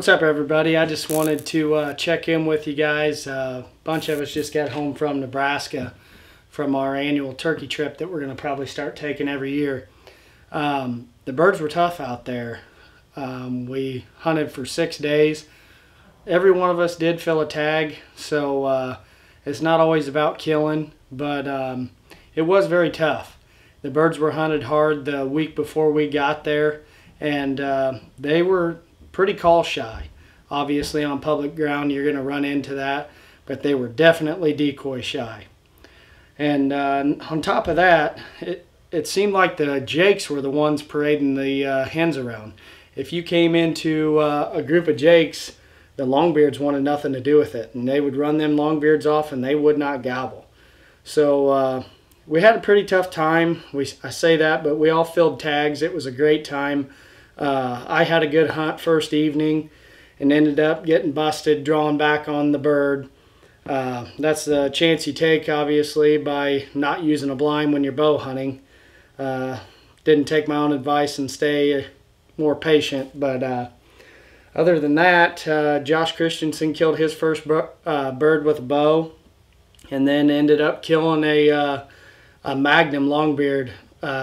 What's up, everybody? I just wanted to check in with you guys. A bunch of us just got home from Nebraska from our annual turkey trip that we're going to probably start taking every year. The birds were tough out there. We hunted for 6 days. Every one of us did fill a tag, so it's not always about killing, but it was very tough. The birds were hunted hard the week before we got there, and they were pretty call shy. Obviously on public ground you're going to run into that, but they were definitely decoy shy. And on top of that, it seemed like the jakes were the ones parading the hens around. If you came into a group of jakes, the longbeards wanted nothing to do with it, and they would run them longbeards off and they would not gobble. So we had a pretty tough time. I say that, but we all filled tags. It was a great time. I had a good hunt first evening and ended up getting busted drawing back on the bird. That's the chance you take, obviously, by not using a blind when you're bow hunting. Didn't take my own advice and stay more patient, but other than that, Josh Christensen killed his first bird with a bow, and then ended up killing a Magnum longbeard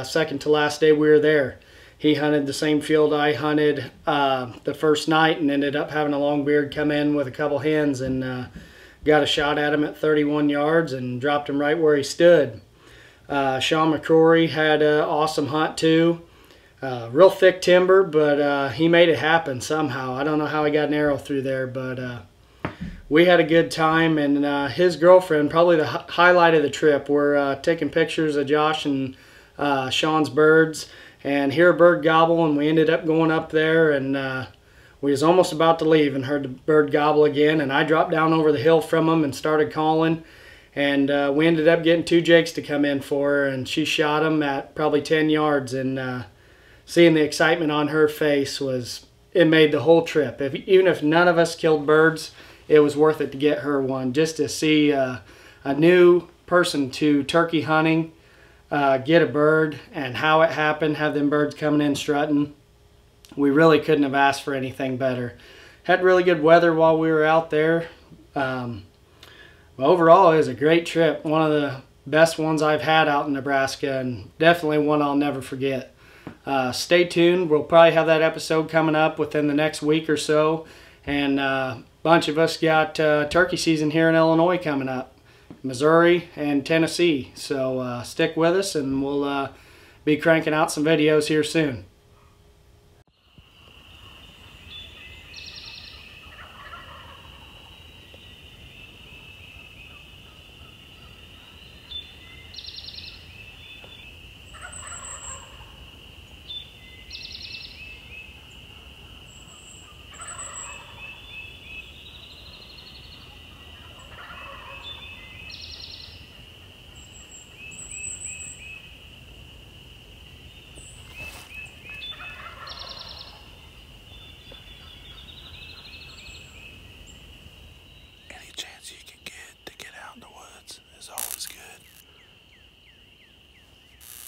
second to last day we were there. He hunted the same field I hunted the first night and ended up having a longbeard come in with a couple hens and got a shot at him at 31 yards and dropped him right where he stood. Sean McCrory had an awesome hunt too. Real thick timber, but he made it happen somehow. I don't know how he got an arrow through there, but we had a good time. And his girlfriend, probably the highlight of the trip, we're taking pictures of Josh and Sean's birds and hear a bird gobble, and we ended up going up there, and we was almost about to leave and heard the bird gobble again, and I dropped down over the hill from him and started calling, and we ended up getting 2 jakes to come in for her, and she shot him at probably 10 yards, and seeing the excitement on her face it made the whole trip. Even if none of us killed birds, it was worth it to get her one, just to see a new person to turkey hunting get a bird and how it happened, have them birds coming in strutting. We really couldn't have asked for anything better. Had really good weather while we were out there. Overall, it was a great trip. One of the best ones I've had out in Nebraska, and definitely one I'll never forget. Stay tuned. We'll probably have that episode coming up within the next week or so. And a bunch of us got turkey season here in Illinois coming up. Missouri and Tennessee. So stick with us and we'll be cranking out some videos here soon.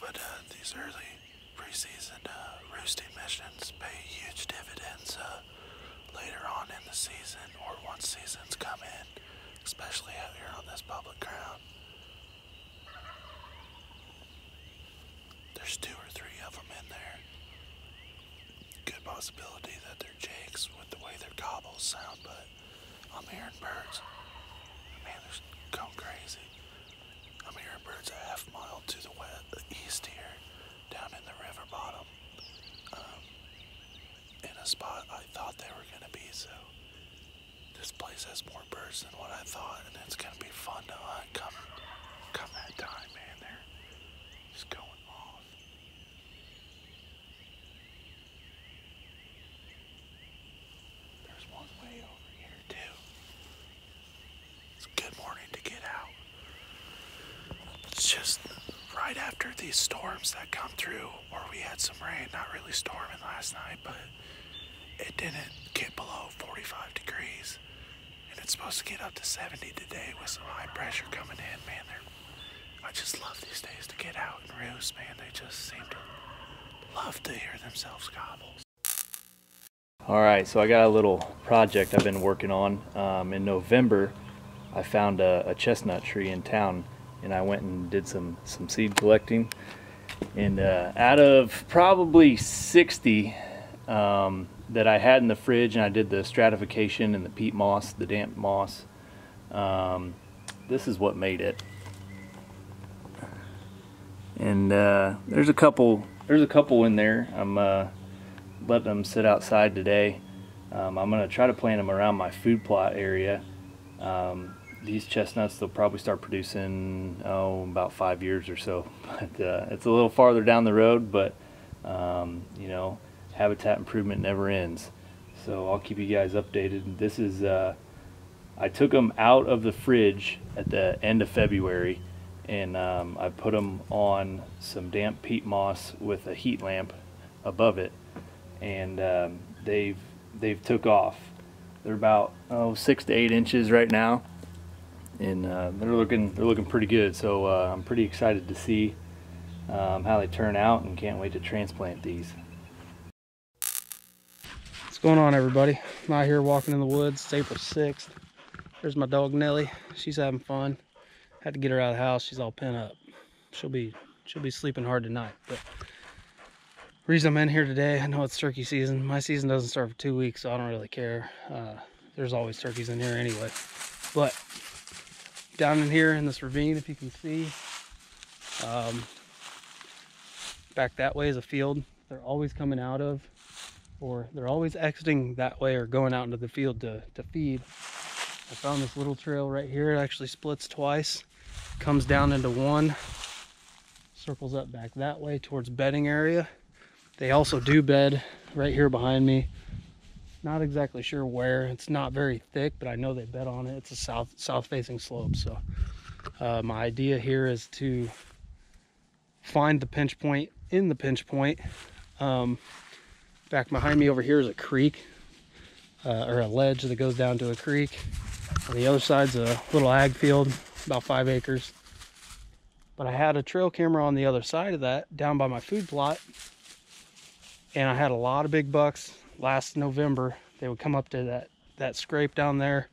But these early preseason roosting missions pay huge dividends later on in the season, or once seasons come in, especially out here on this public ground. There's 2 or 3 of them in there. Good possibility that they're jakes with the way their gobbles sound, but I'm hearing birds. Man, they're going crazy. I'm hearing birds a half mile to the east here, down in the river bottom, in a spot I thought they were going to be. So this place has more birds than what I thought, and it's going to be fun to hunt come that time, man. They're just going off. There's one way over here too. It's a good morning to get out. It's just right after these storms that come through, or we had some rain, not really storming last night, but it didn't get below 45 degrees, and it's supposed to get up to 70 today with some high pressure coming in. Man, I just love these days to get out and roost, man. They just seem to love to hear themselves gobble. Alright, so I got a little project I've been working on. In November, I found a chestnut tree in town, and I went and did some seed collecting. And out of probably 60 that I had in the fridge, and I did the stratification and the peat moss, the damp moss, this is what made it. And there's a couple in there. I'm letting them sit outside today. I'm gonna try to plant them around my food plot area. These chestnuts, they'll probably start producing about 5 years or so. But it's a little farther down the road, but you know, habitat improvement never ends. So I'll keep you guys updated. This is I took them out of the fridge at the end of February, and I put them on some damp peat moss with a heat lamp above it, and they've took off. They're about 6 to 8 inches right now, and they're looking pretty good. So I'm pretty excited to see how they turn out, and can't wait to transplant these. What's going on, everybody? I'm out here walking in the woods. It's April 6th. There's my dog Nellie. She's having fun. Had to get her out of the house. She's all pent up. She'll be sleeping hard tonight. But the reason I'm in here today, I know it's turkey season. My season doesn't start for 2 weeks, so I don't really care. There's always turkeys in here anyway. But down in here in this ravine, if you can see, back that way is a field they're always coming out of, or they're always exiting that way or going out into the field to feed. I found this little trail right here. It actually splits twice, comes down into one, circles up back that way towards bedding area. They also do bed right here behind me. Not exactly sure where. It's not very thick, but I know they bed on it. It's a south facing slope. So my idea here is to find the pinch point in the pinch point. Back behind me over here is a creek, or a ledge that goes down to a creek. On the other side's a little ag field, about 5 acres. But I had a trail camera on the other side of that, down by my food plot, and I had a lot of big bucks last November. They would come up to that scrape down there,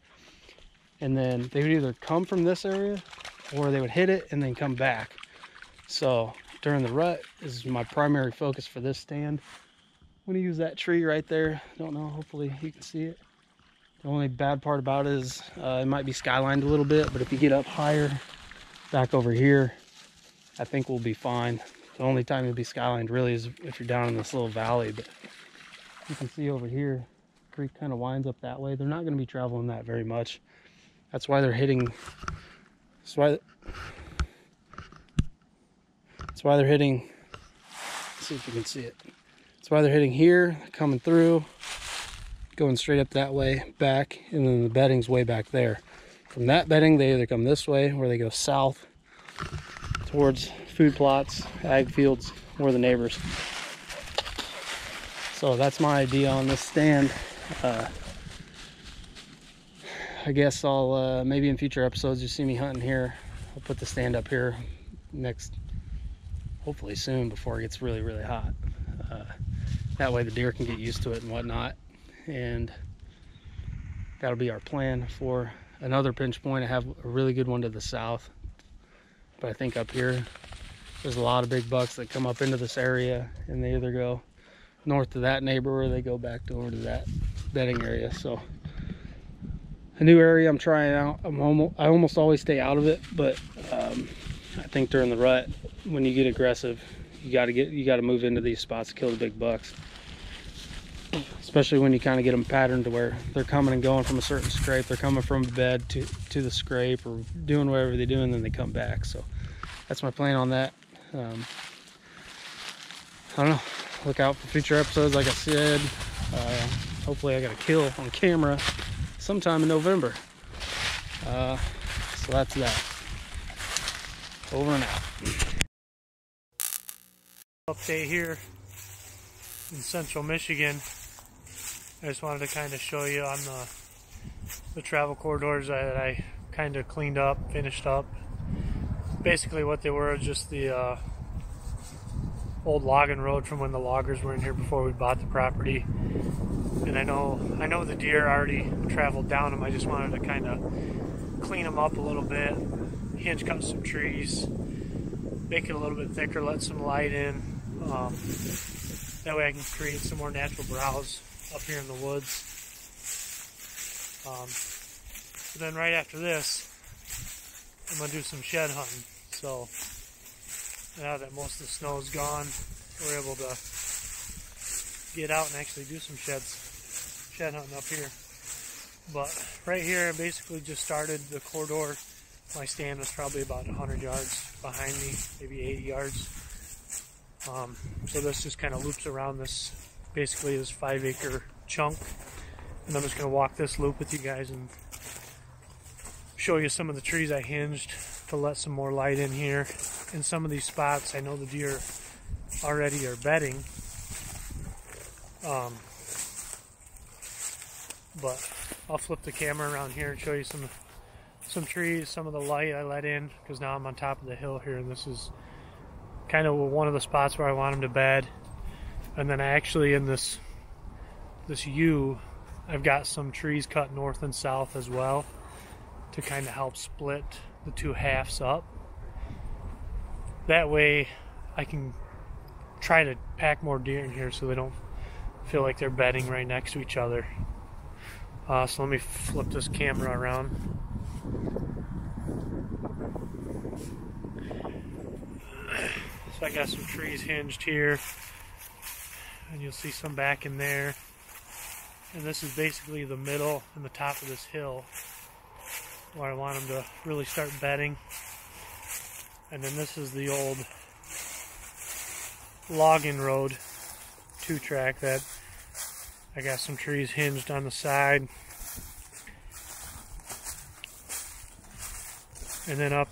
and then they would either come from this area or they would hit it and then come back. So during the rut is my primary focus for this stand. I'm gonna use that tree right there. Don't know, hopefully you can see it. The only bad part about it is it might be skylined a little bit, but if you get up higher, back over here, I think we'll be fine. The only time you'll be skylined really is if you're down in this little valley, but you can see over here, the creek kind of winds up that way. They're not gonna be traveling that very much. That's why they're hitting, let's see if you can see it. That's why they're hitting here, coming through, going straight up that way, back, and then the bedding's way back there. From that bedding, they either come this way, or they go south towards food plots, ag fields, or the neighbors. So that's my idea on this stand. I guess I'll, maybe in future episodes, you see me hunting here. I'll put the stand up here hopefully soon, before it gets really, really hot. That way the deer can get used to it and whatnot. And that'll be our plan for another pinch point. I have a really good one to the south, but I think up here there's a lot of big bucks that come up into this area, and they either go north to that neighbor or they go back over to that bedding area. So a new area I'm trying out. I almost always stay out of it, but I think during the rut, when you get aggressive, you got to move into these spots to kill the big bucks. Especially when you kind of get them patterned to where they're coming and going from a certain scrape. They're coming from the bed to the scrape, or doing whatever they do, and then they come back. So that's my plan on that. I don't know. Look out for future episodes. Like I said, hopefully I got a kill on camera sometime in November. So that's that. Over and out. Update here in central Michigan. I just wanted to kind of show you on the travel corridors that I kind of cleaned up, finished up. Basically what they were, just the old logging road from when the loggers were in here before we bought the property. And I know the deer already traveled down them. I just wanted to kind of clean them up a little bit, hinge cut some trees, make it a little bit thicker, let some light in. That way I can create some more natural browse up here in the woods. But then right after this, I'm going to do some shed hunting. So now that most of the snow is gone, we're able to get out and actually do some shed hunting up here. But right here, I basically just started the corridor. My stand was probably about 100 yards behind me, maybe 80 yards. So this just kind of loops around this, basically this 5-acre chunk. And I'm just going to walk this loop with you guys and show you some of the trees I hinged to let some more light in here. In some of these spots, I know the deer already are bedding. But I'll flip the camera around here and show you some trees, some of the light I let in, because now I'm on top of the hill here, and this is kind of one of the spots where I want them to bed. And then I actually, in this U, I've got some trees cut north and south as well to kind of help split the two halves up. That way I can try to pack more deer in here so they don't feel like they're bedding right next to each other. So let me flip this camera around. So I got some trees hinged here, and you'll see some back in there. And this is basically the middle and the top of this hill where I want them to really start bedding. And then this is the old logging road 2-track that I got some trees hinged on the side. And then up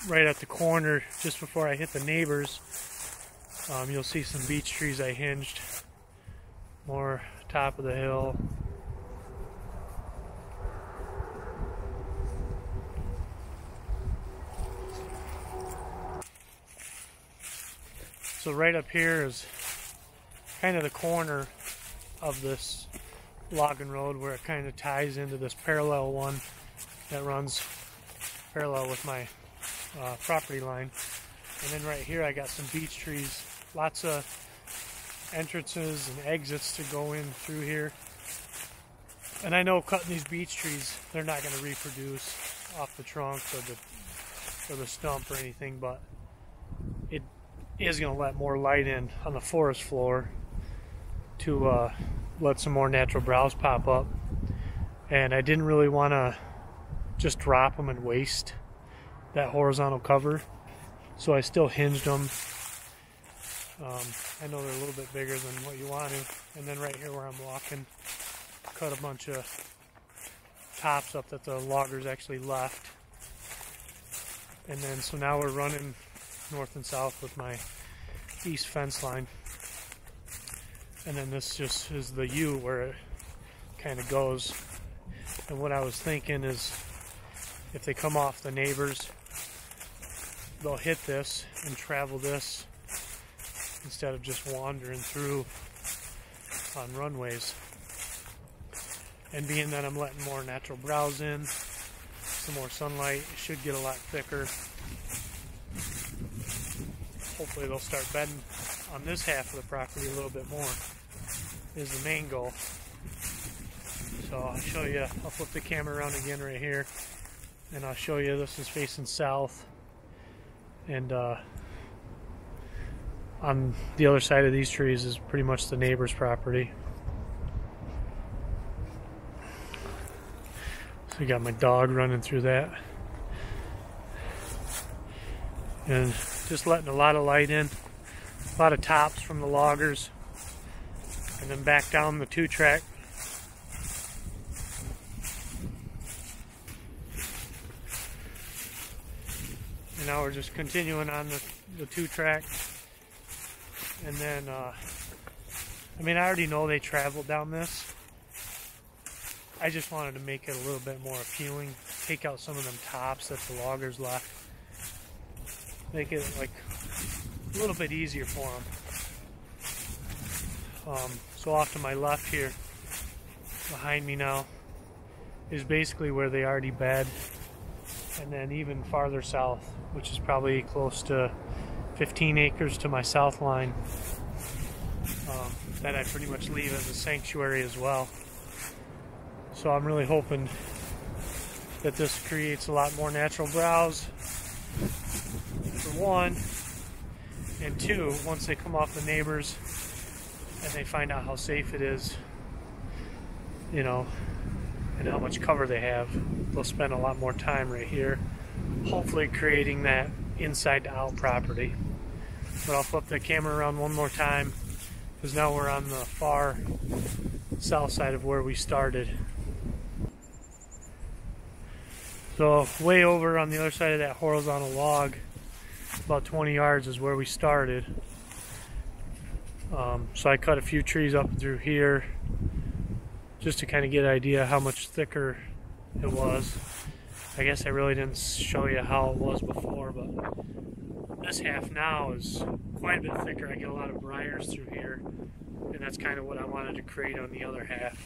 right at the corner, just before I hit the neighbors, you'll see some beech trees I hinged. More top of the hill. So right up here is kind of the corner of this logging road where it kind of ties into this parallel one that runs parallel with my property line. And then right here I got some beech trees, lots of entrances and exits to go in through here. And I know cutting these beech trees, they're not going to reproduce off the trunk or the stump or anything, but it is going to let more light in on the forest floor to let some more natural browse pop up. And I didn't really want to just drop them and waste that horizontal cover, so I still hinged them. I know they're a little bit bigger than what you want to. And then right here where I'm walking, cut a bunch of tops up that the loggers actually left. And then so now we're running north and south with my east fence line. And then this just is the U where it kind of goes. And what I was thinking is if they come off the neighbors, they'll hit this and travel this instead of just wandering through on runways. And being that I'm letting more natural browse in, some more sunlight, it should get a lot thicker. Hopefully they'll start bedding on this half of the property a little bit more, is the main goal. So I'll show you, I'll flip the camera around again right here, and I'll show you this is facing south. And on the other side of these trees is pretty much the neighbor's property. So you got my dog running through that. And just letting a lot of light in, a lot of tops from the loggers, and then back down the 2-track. And now we're just continuing on the 2-track. And then, I mean, I already know they traveled down this. I just wanted to make it a little bit more appealing. Take out some of them tops that the loggers left. Make it like a little bit easier for them. So off to my left here, behind me now, is basically where they already bed, and then even farther south, which is probably close to 15 acres to my south line, that I pretty much leave as a sanctuary as well. So I'm really hoping that this creates a lot more natural browse, for one, and two, once they come off the neighbors and they find out how safe it is, you know, and how much cover they have, they'll spend a lot more time right here, hopefully creating that inside to out property. But I'll flip the camera around one more time, because now we're on the far south side of where we started. So way over on the other side of that horizontal log, about 20 yards is where we started. So I cut a few trees up through here just to kind of get an idea how much thicker it was. I guess I really didn't show you how it was before, but this half now is quite a bit thicker. I get a lot of briars through here, and that's kind of what I wanted to create on the other half.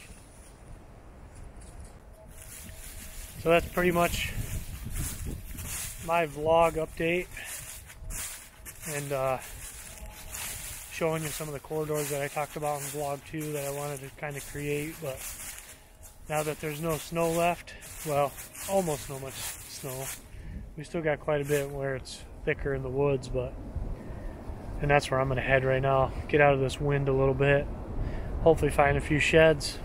So that's pretty much my vlog update, and showing you some of the corridors that I talked about in vlog 2 that I wanted to kind of create. But now that there's no snow left, well, almost no much snow, we still got quite a bit where it's thicker in the woods, and that's where I'm going to head right now. Get out of this wind a little bit, hopefully find a few sheds.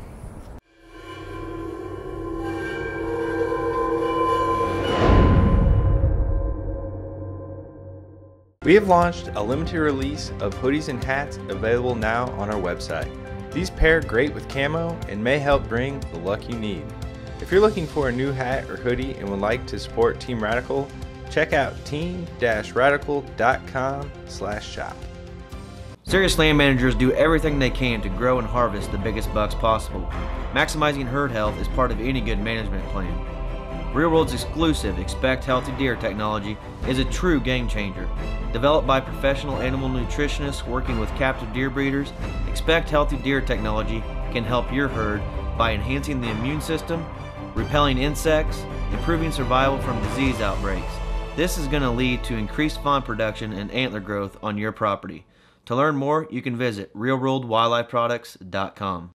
We have launched a limited release of hoodies and hats available now on our website. These pair great with camo and may help bring the luck you need. If you're looking for a new hat or hoodie and would like to support Team Radical, check out team-radical.com/shop. Serious land managers do everything they can to grow and harvest the biggest bucks possible. Maximizing herd health is part of any good management plan. Real World's exclusive Expect Healthy Deer technology is a true game changer. Developed by professional animal nutritionists working with captive deer breeders, Expect Healthy Deer technology can help your herd by enhancing the immune system, repelling insects, improving survival from disease outbreaks. This is going to lead to increased fawn production and antler growth on your property. To learn more, you can visit realworldwildlifeproducts.com.